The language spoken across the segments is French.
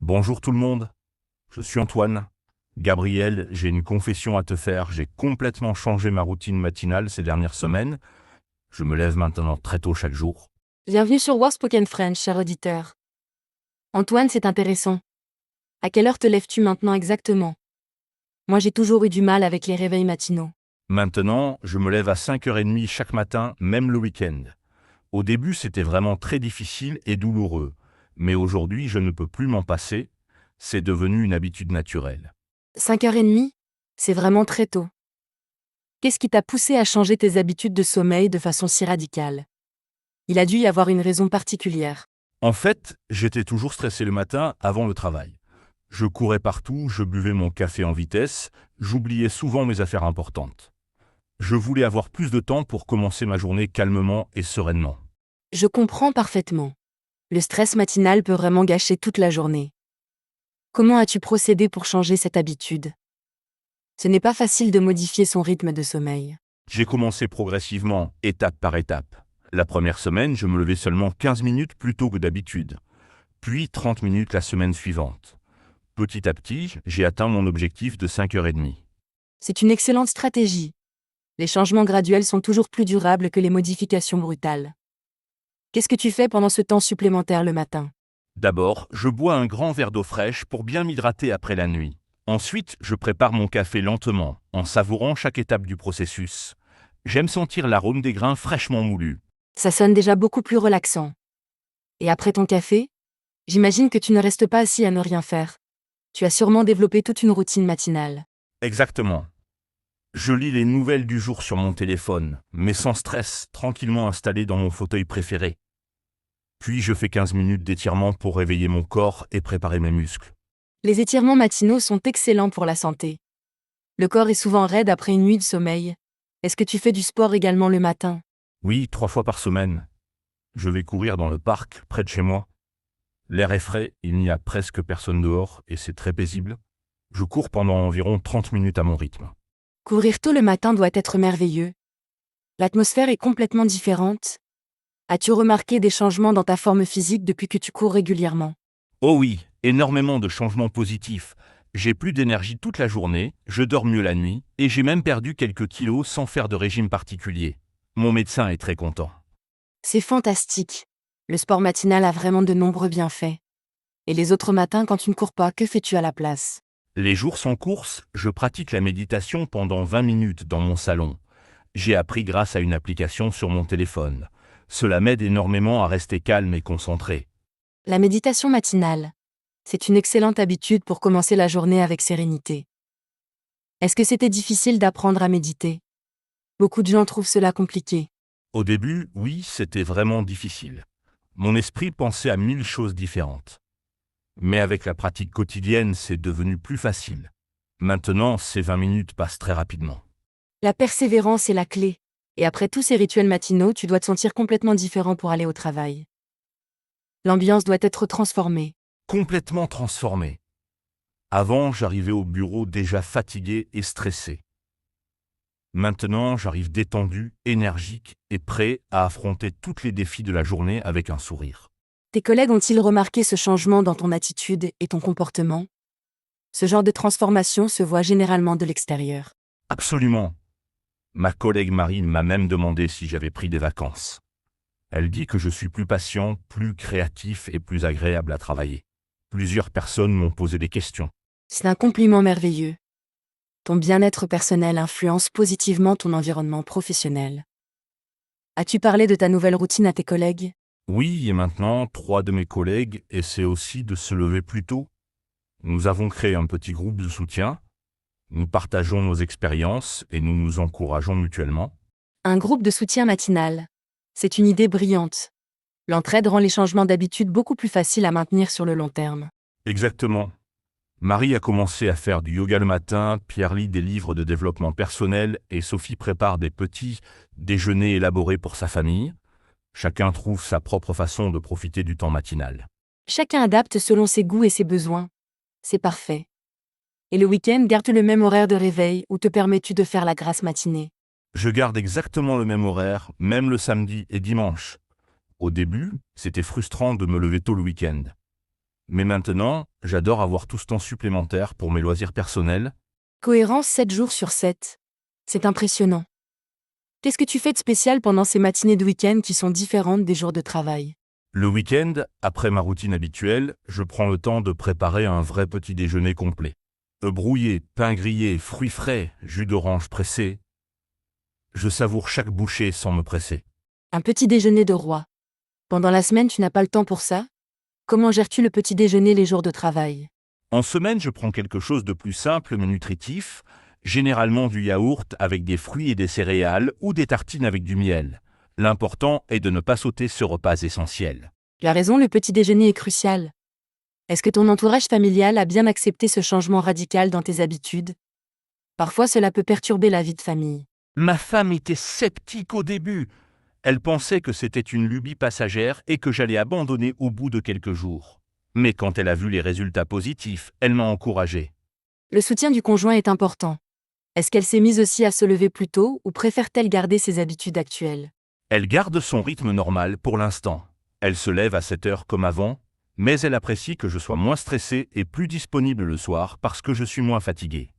Bonjour tout le monde, je suis Antoine. Gabriel, j'ai une confession à te faire, j'ai complètement changé ma routine matinale ces dernières semaines. Je me lève maintenant très tôt chaque jour. Bienvenue sur War Spoken French, cher auditeur. Antoine, c'est intéressant. À quelle heure te lèves-tu maintenant exactement? Moi, j'ai toujours eu du mal avec les réveils matinaux. Maintenant, je me lève à 5h30 chaque matin, même le week-end. Au début, c'était vraiment très difficile et douloureux, mais aujourd'hui, je ne peux plus m'en passer. C'est devenu une habitude naturelle. 5h30? C'est vraiment très tôt. Qu'est-ce qui t'a poussé à changer tes habitudes de sommeil de façon si radicale? Il a dû y avoir une raison particulière. En fait, j'étais toujours stressé le matin avant le travail. Je courais partout, je buvais mon café en vitesse, j'oubliais souvent mes affaires importantes. Je voulais avoir plus de temps pour commencer ma journée calmement et sereinement. Je comprends parfaitement. Le stress matinal peut vraiment gâcher toute la journée. Comment as-tu procédé pour changer cette habitude? Ce n'est pas facile de modifier son rythme de sommeil. J'ai commencé progressivement, étape par étape. La première semaine, je me levais seulement 15 minutes plus tôt que d'habitude, puis 30 minutes la semaine suivante. Petit à petit, j'ai atteint mon objectif de 5h30. C'est une excellente stratégie. Les changements graduels sont toujours plus durables que les modifications brutales. Qu'est-ce que tu fais pendant ce temps supplémentaire le matin? D'abord, je bois un grand verre d'eau fraîche pour bien m'hydrater après la nuit. Ensuite, je prépare mon café lentement, en savourant chaque étape du processus. J'aime sentir l'arôme des grains fraîchement moulus. Ça sonne déjà beaucoup plus relaxant. Et après ton café? J'imagine que tu ne restes pas assis à ne rien faire. Tu as sûrement développé toute une routine matinale. Exactement. Je lis les nouvelles du jour sur mon téléphone, mais sans stress, tranquillement installé dans mon fauteuil préféré. Puis je fais 15 minutes d'étirement pour réveiller mon corps et préparer mes muscles. Les étirements matinaux sont excellents pour la santé. Le corps est souvent raide après une nuit de sommeil. Est-ce que tu fais du sport également le matin? Oui, 3 fois par semaine. Je vais courir dans le parc, près de chez moi. L'air est frais, il n'y a presque personne dehors et c'est très paisible. Je cours pendant environ 30 minutes à mon rythme. Courir tôt le matin doit être merveilleux. L'atmosphère est complètement différente. As-tu remarqué des changements dans ta forme physique depuis que tu cours régulièrement? Oh oui, énormément de changements positifs. J'ai plus d'énergie toute la journée, je dors mieux la nuit, et j'ai même perdu quelques kilos sans faire de régime particulier. Mon médecin est très content. C'est fantastique. Le sport matinal a vraiment de nombreux bienfaits. Et les autres matins, quand tu ne cours pas, que fais-tu à la place? Les jours sans course, je pratique la méditation pendant 20 minutes dans mon salon. J'ai appris grâce à une application sur mon téléphone. Cela m'aide énormément à rester calme et concentré. La méditation matinale. C'est une excellente habitude pour commencer la journée avec sérénité. Est-ce que c'était difficile d'apprendre à méditer? Beaucoup de gens trouvent cela compliqué. Au début, oui, c'était vraiment difficile. Mon esprit pensait à 1000 choses différentes. Mais avec la pratique quotidienne, c'est devenu plus facile. Maintenant, ces 20 minutes passent très rapidement. La persévérance est la clé. Et après tous ces rituels matinaux, tu dois te sentir complètement différent pour aller au travail. L'ambiance doit être transformée. Complètement transformé. Avant, j'arrivais au bureau déjà fatigué et stressé. Maintenant, j'arrive détendu, énergique et prêt à affronter tous les défis de la journée avec un sourire. Tes collègues ont-ils remarqué ce changement dans ton attitude et ton comportement? Ce genre de transformation se voit généralement de l'extérieur. Absolument. Ma collègue Marine m'a même demandé si j'avais pris des vacances. Elle dit que je suis plus patient, plus créatif et plus agréable à travailler. Plusieurs personnes m'ont posé des questions. C'est un compliment merveilleux. Ton bien-être personnel influence positivement ton environnement professionnel. As-tu parlé de ta nouvelle routine à tes collègues? Oui, et maintenant, 3 de mes collègues essaient aussi de se lever plus tôt. Nous avons créé un petit groupe de soutien. Nous partageons nos expériences et nous nous encourageons mutuellement. Un groupe de soutien matinal. C'est une idée brillante. L'entraide rend les changements d'habitude beaucoup plus faciles à maintenir sur le long terme. Exactement. Marie a commencé à faire du yoga le matin, Pierre lit des livres de développement personnel et Sophie prépare des petits déjeuners élaborés pour sa famille. Chacun trouve sa propre façon de profiter du temps matinal. Chacun adapte selon ses goûts et ses besoins. C'est parfait. Et le week-end, garde le même horaire de réveil ou te permets-tu de faire la grasse matinée? Je garde exactement le même horaire, même le samedi et dimanche. Au début, c'était frustrant de me lever tôt le week-end. Mais maintenant, j'adore avoir tout ce temps supplémentaire pour mes loisirs personnels. Cohérence 7 jours sur 7. C'est impressionnant. Qu'est-ce que tu fais de spécial pendant ces matinées de week-end qui sont différentes des jours de travail? Le week-end, après ma routine habituelle, je prends le temps de préparer un vrai petit déjeuner complet. Œufs brouillés, pain grillé, fruits frais, jus d'orange pressé. Je savoure chaque bouchée sans me presser. Un petit déjeuner de roi. Pendant la semaine, tu n'as pas le temps pour ça? Comment gères-tu le petit déjeuner les jours de travail? En semaine, je prends quelque chose de plus simple mais nutritif, généralement du yaourt avec des fruits et des céréales ou des tartines avec du miel. L'important est de ne pas sauter ce repas essentiel. Tu as raison, le petit déjeuner est crucial. Est-ce que ton entourage familial a bien accepté ce changement radical dans tes habitudes? Parfois, cela peut perturber la vie de famille. Ma femme était sceptique au début. Elle pensait que c'était une lubie passagère et que j'allais abandonner au bout de quelques jours. Mais quand elle a vu les résultats positifs, elle m'a encouragé. Le soutien du conjoint est important. Est-ce qu'elle s'est mise aussi à se lever plus tôt ou préfère-t-elle garder ses habitudes actuelles? Elle garde son rythme normal pour l'instant. Elle se lève à 7 heures comme avant, mais elle apprécie que je sois moins stressé et plus disponible le soir parce que je suis moins fatigué.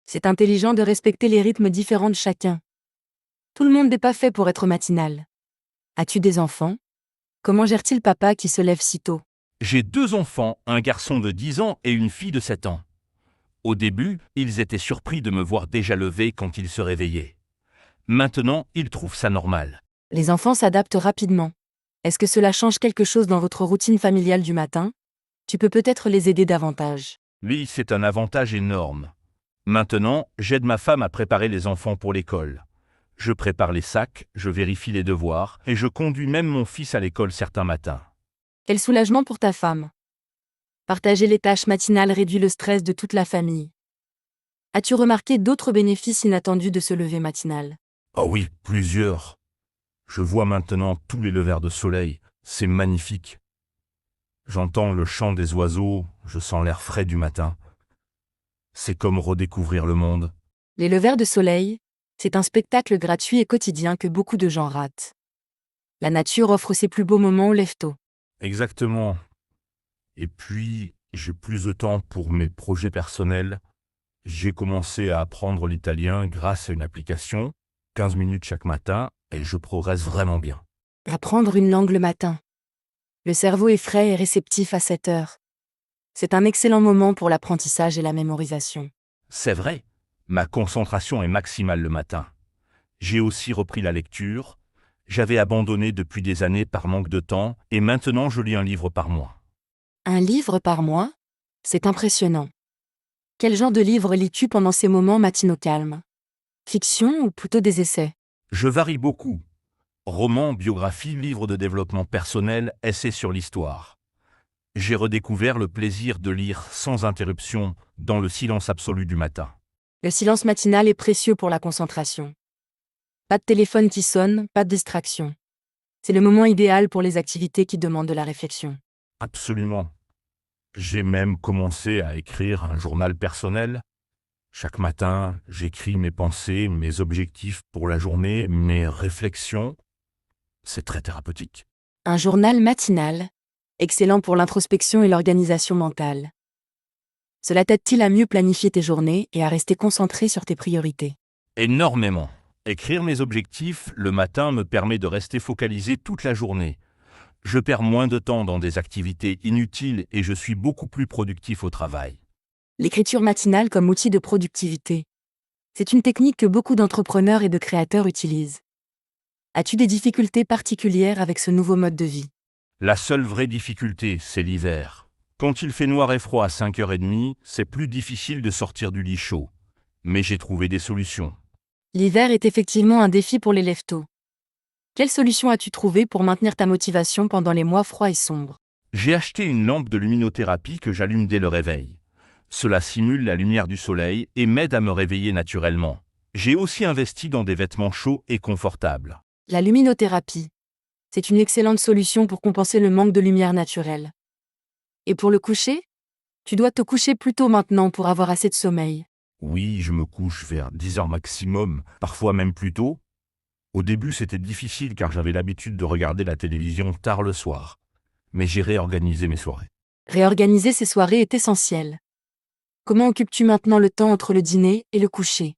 C'est intelligent de respecter les rythmes différents de chacun. Tout le monde n'est pas fait pour être matinal. As-tu des enfants? Comment gère-t-il papa qui se lève si tôt? J'ai 2 enfants, un garçon de 10 ans et une fille de 7 ans. Au début, ils étaient surpris de me voir déjà levé quand ils se réveillaient. Maintenant, ils trouvent ça normal. Les enfants s'adaptent rapidement. Est-ce que cela change quelque chose dans votre routine familiale du matin? Tu peux peut-être les aider davantage. Oui, c'est un avantage énorme. Maintenant, j'aide ma femme à préparer les enfants pour l'école. Je prépare les sacs, je vérifie les devoirs et je conduis même mon fils à l'école certains matins. Quel soulagement pour ta femme. Partager les tâches matinales réduit le stress de toute la famille. As-tu remarqué d'autres bénéfices inattendus de ce lever matinal? Oh oui, plusieurs. Je vois maintenant tous les levers de soleil, c'est magnifique. J'entends le chant des oiseaux, je sens l'air frais du matin. C'est comme redécouvrir le monde. Les levers de soleil, c'est un spectacle gratuit et quotidien que beaucoup de gens ratent. La nature offre ses plus beaux moments au lève-tôt. Exactement. Et puis, j'ai plus de temps pour mes projets personnels. J'ai commencé à apprendre l'italien grâce à une application, 15 minutes chaque matin, et je progresse vraiment bien. Apprendre une langue le matin. Le cerveau est frais et réceptif à 7 heures. C'est un excellent moment pour l'apprentissage et la mémorisation. C'est vrai, ma concentration est maximale le matin. J'ai aussi repris la lecture. J'avais abandonné depuis des années par manque de temps, et maintenant je lis un livre par mois. Un livre par mois? C'est impressionnant. Quel genre de livre lis-tu pendant ces moments matinaux calmes? Fiction ou plutôt des essais? Je varie beaucoup. Romans, biographies, livres de développement personnel, essais sur l'histoire. J'ai redécouvert le plaisir de lire sans interruption, dans le silence absolu du matin. Le silence matinal est précieux pour la concentration. Pas de téléphone qui sonne, pas de distraction. C'est le moment idéal pour les activités qui demandent de la réflexion. Absolument. J'ai même commencé à écrire un journal personnel. Chaque matin, j'écris mes pensées, mes objectifs pour la journée, mes réflexions. C'est très thérapeutique. Un journal matinal, excellent pour l'introspection et l'organisation mentale. Cela t'aide-t-il à mieux planifier tes journées et à rester concentré sur tes priorités? Énormément. Écrire mes objectifs le matin me permet de rester focalisé toute la journée. Je perds moins de temps dans des activités inutiles et je suis beaucoup plus productif au travail. L'écriture matinale comme outil de productivité. C'est une technique que beaucoup d'entrepreneurs et de créateurs utilisent. As-tu des difficultés particulières avec ce nouveau mode de vie? La seule vraie difficulté, c'est l'hiver. Quand il fait noir et froid à 5h30, c'est plus difficile de sortir du lit chaud. Mais j'ai trouvé des solutions. L'hiver est effectivement un défi pour les lève-tôt. Quelle solution as-tu trouvé pour maintenir ta motivation pendant les mois froids et sombres? J'ai acheté une lampe de luminothérapie que j'allume dès le réveil. Cela simule la lumière du soleil et m'aide à me réveiller naturellement. J'ai aussi investi dans des vêtements chauds et confortables. La luminothérapie. C'est une excellente solution pour compenser le manque de lumière naturelle. Et pour le coucher? Tu dois te coucher plus tôt maintenant pour avoir assez de sommeil. Oui, je me couche vers 10h maximum, parfois même plus tôt. Au début, c'était difficile car j'avais l'habitude de regarder la télévision tard le soir. Mais j'ai réorganisé mes soirées. Réorganiser ses soirées est essentiel. Comment occupes-tu maintenant le temps entre le dîner et le coucher?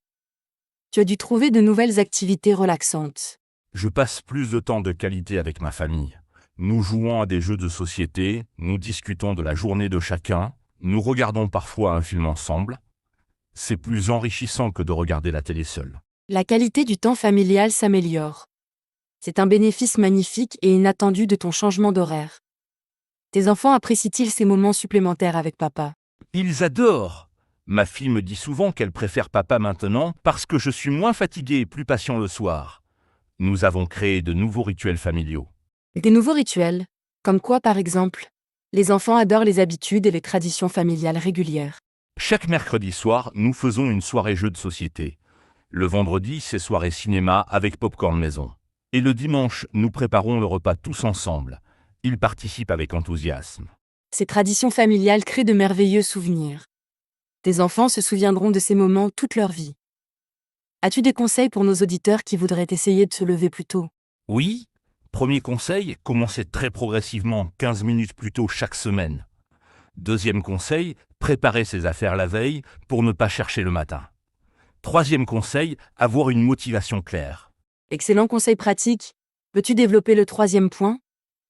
Tu as dû trouver de nouvelles activités relaxantes. Je passe plus de temps de qualité avec ma famille. Nous jouons à des jeux de société, nous discutons de la journée de chacun, nous regardons parfois un film ensemble. C'est plus enrichissant que de regarder la télé seul. La qualité du temps familial s'améliore. C'est un bénéfice magnifique et inattendu de ton changement d'horaire. Tes enfants apprécient-ils ces moments supplémentaires avec papa? Ils adorent. Ma fille me dit souvent qu'elle préfère papa maintenant parce que je suis moins fatigué et plus patient le soir. Nous avons créé de nouveaux rituels familiaux. Des nouveaux rituels, comme quoi par exemple? Les enfants adorent les habitudes et les traditions familiales régulières. Chaque mercredi soir, nous faisons une soirée jeu de société. Le vendredi, c'est soirée cinéma avec popcorn maison. Et le dimanche, nous préparons le repas tous ensemble. Ils participent avec enthousiasme. Ces traditions familiales créent de merveilleux souvenirs. Tes enfants se souviendront de ces moments toute leur vie. As-tu des conseils pour nos auditeurs qui voudraient essayer de se lever plus tôt? Oui, premier conseil, commencez très progressivement 15 minutes plus tôt chaque semaine. Deuxième conseil, préparez ses affaires la veille pour ne pas chercher le matin. Troisième conseil, avoir une motivation claire. Excellent conseil pratique. Peux-tu développer le troisième point?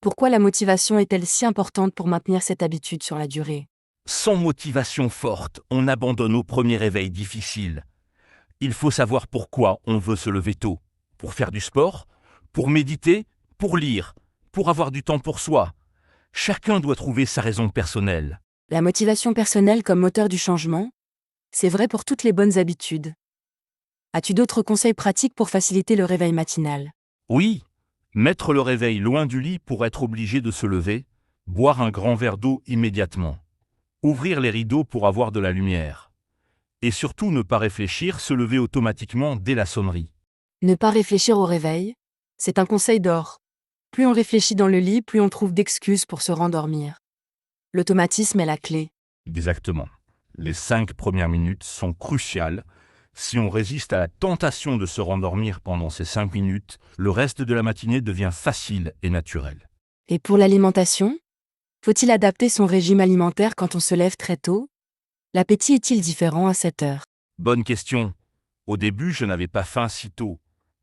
Pourquoi la motivation est-elle si importante pour maintenir cette habitude sur la durée? Sans motivation forte, on abandonne au premier réveil difficile. Il faut savoir pourquoi on veut se lever tôt. Pour faire du sport, pour méditer, pour lire, pour avoir du temps pour soi. Chacun doit trouver sa raison personnelle. La motivation personnelle comme moteur du changement? C'est vrai pour toutes les bonnes habitudes. As-tu d'autres conseils pratiques pour faciliter le réveil matinal? Oui, mettre le réveil loin du lit pour être obligé de se lever, boire un grand verre d'eau immédiatement, ouvrir les rideaux pour avoir de la lumière. Et surtout ne pas réfléchir, se lever automatiquement dès la sonnerie. Ne pas réfléchir au réveil? C'est un conseil d'or. Plus on réfléchit dans le lit, plus on trouve d'excuses pour se rendormir. L'automatisme est la clé. Exactement. Les 5 premières minutes sont cruciales. Si on résiste à la tentation de se rendormir pendant ces 5 minutes, le reste de la matinée devient facile et naturel. Et pour l'alimentation? Faut-il adapter son régime alimentaire quand on se lève très tôt? L'appétit est-il différent à cette heure? Bonne question. Au début, je n'avais pas faim si tôt.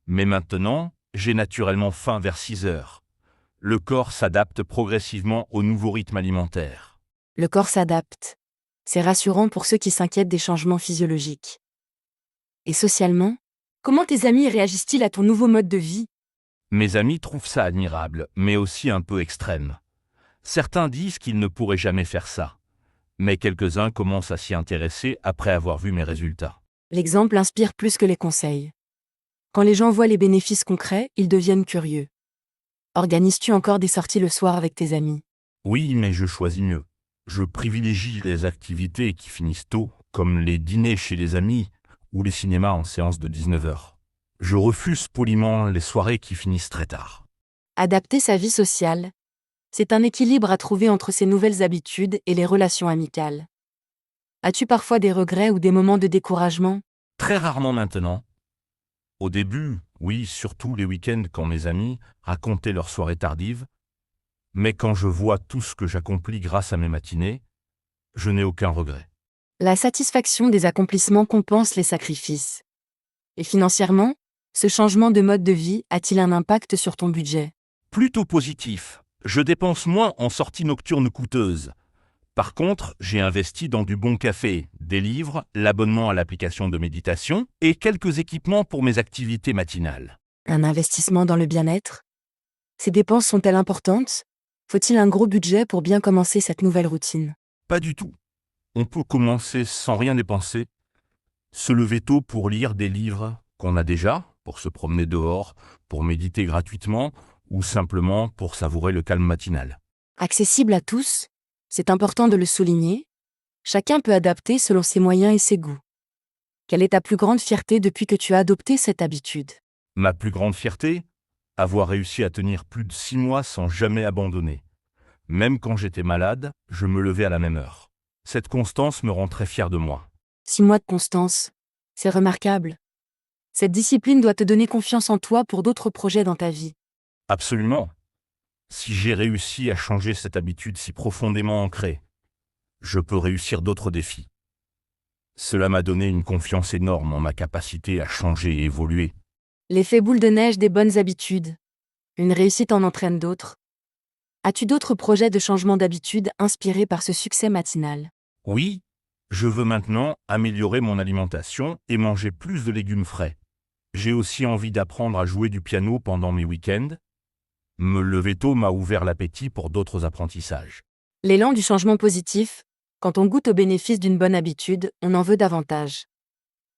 Mais maintenant, j'ai naturellement faim vers 6 heures. Le corps s'adapte progressivement au nouveau rythme alimentaire. Le corps s'adapte. C'est rassurant pour ceux qui s'inquiètent des changements physiologiques. Et socialement? Comment tes amis réagissent-ils à ton nouveau mode de vie? Mes amis trouvent ça admirable, mais aussi un peu extrême. Certains disent qu'ils ne pourraient jamais faire ça. Mais quelques-uns commencent à s'y intéresser après avoir vu mes résultats. L'exemple inspire plus que les conseils. Quand les gens voient les bénéfices concrets, ils deviennent curieux. Organises-tu encore des sorties le soir avec tes amis? Oui, mais je choisis mieux. Je privilégie les activités qui finissent tôt, comme les dîners chez les amis ou les cinémas en séance de 19 heures. Je refuse poliment les soirées qui finissent très tard. Adapter sa vie sociale. C'est un équilibre à trouver entre ces nouvelles habitudes et les relations amicales. As-tu parfois des regrets ou des moments de découragement? Très rarement maintenant. Au début, oui, surtout les week-ends quand mes amis racontaient leurs soirées tardives. Mais quand je vois tout ce que j'accomplis grâce à mes matinées, je n'ai aucun regret. La satisfaction des accomplissements compense les sacrifices. Et financièrement, ce changement de mode de vie a-t-il un impact sur ton budget? Plutôt positif. Je dépense moins en sorties nocturnes coûteuses. Par contre, j'ai investi dans du bon café, des livres, l'abonnement à l'application de méditation et quelques équipements pour mes activités matinales. Un investissement dans le bien-être? Ces dépenses sont-elles importantes? Faut-il un gros budget pour bien commencer cette nouvelle routine? Pas du tout. On peut commencer sans rien dépenser. Se lever tôt pour lire des livres qu'on a déjà, pour se promener dehors, pour méditer gratuitement ou simplement pour savourer le calme matinal. Accessible à tous? C'est important de le souligner. Chacun peut adapter selon ses moyens et ses goûts. Quelle est ta plus grande fierté depuis que tu as adopté cette habitude? Ma plus grande fierté? Avoir réussi à tenir plus de 6 mois sans jamais abandonner. Même quand j'étais malade, je me levais à la même heure. Cette constance me rend très fier de moi. 6 mois de constance. C'est remarquable. Cette discipline doit te donner confiance en toi pour d'autres projets dans ta vie. Absolument. Si j'ai réussi à changer cette habitude si profondément ancrée, je peux réussir d'autres défis. Cela m'a donné une confiance énorme en ma capacité à changer et évoluer. L'effet boule de neige des bonnes habitudes. Une réussite en entraîne d'autres. As-tu d'autres projets de changement d'habitude inspirés par ce succès matinal? Oui, je veux maintenant améliorer mon alimentation et manger plus de légumes frais. J'ai aussi envie d'apprendre à jouer du piano pendant mes week-ends. Me lever tôt m'a ouvert l'appétit pour d'autres apprentissages. L'élan du changement positif. Quand on goûte aux bénéfices d'une bonne habitude, on en veut davantage.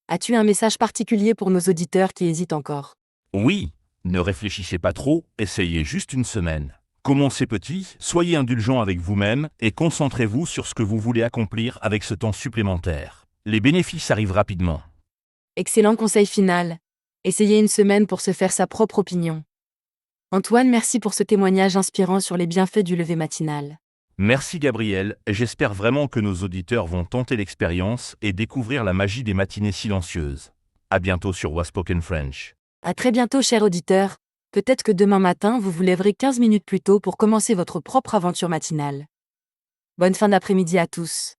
As-tu un message particulier pour nos auditeurs qui hésitent encore? Oui, ne réfléchissez pas trop, essayez juste une semaine. Commencez petit, soyez indulgent avec vous-même et concentrez-vous sur ce que vous voulez accomplir avec ce temps supplémentaire. Les bénéfices arrivent rapidement. Excellent conseil final. Essayez une semaine pour se faire sa propre opinion. Antoine, merci pour ce témoignage inspirant sur les bienfaits du lever matinal. Merci Gabriel, j'espère vraiment que nos auditeurs vont tenter l'expérience et découvrir la magie des matinées silencieuses. À bientôt sur Waspoken French. À très bientôt, cher auditeur. Peut-être que demain matin, vous vous lèverez 15 minutes plus tôt pour commencer votre propre aventure matinale. Bonne fin d'après-midi à tous.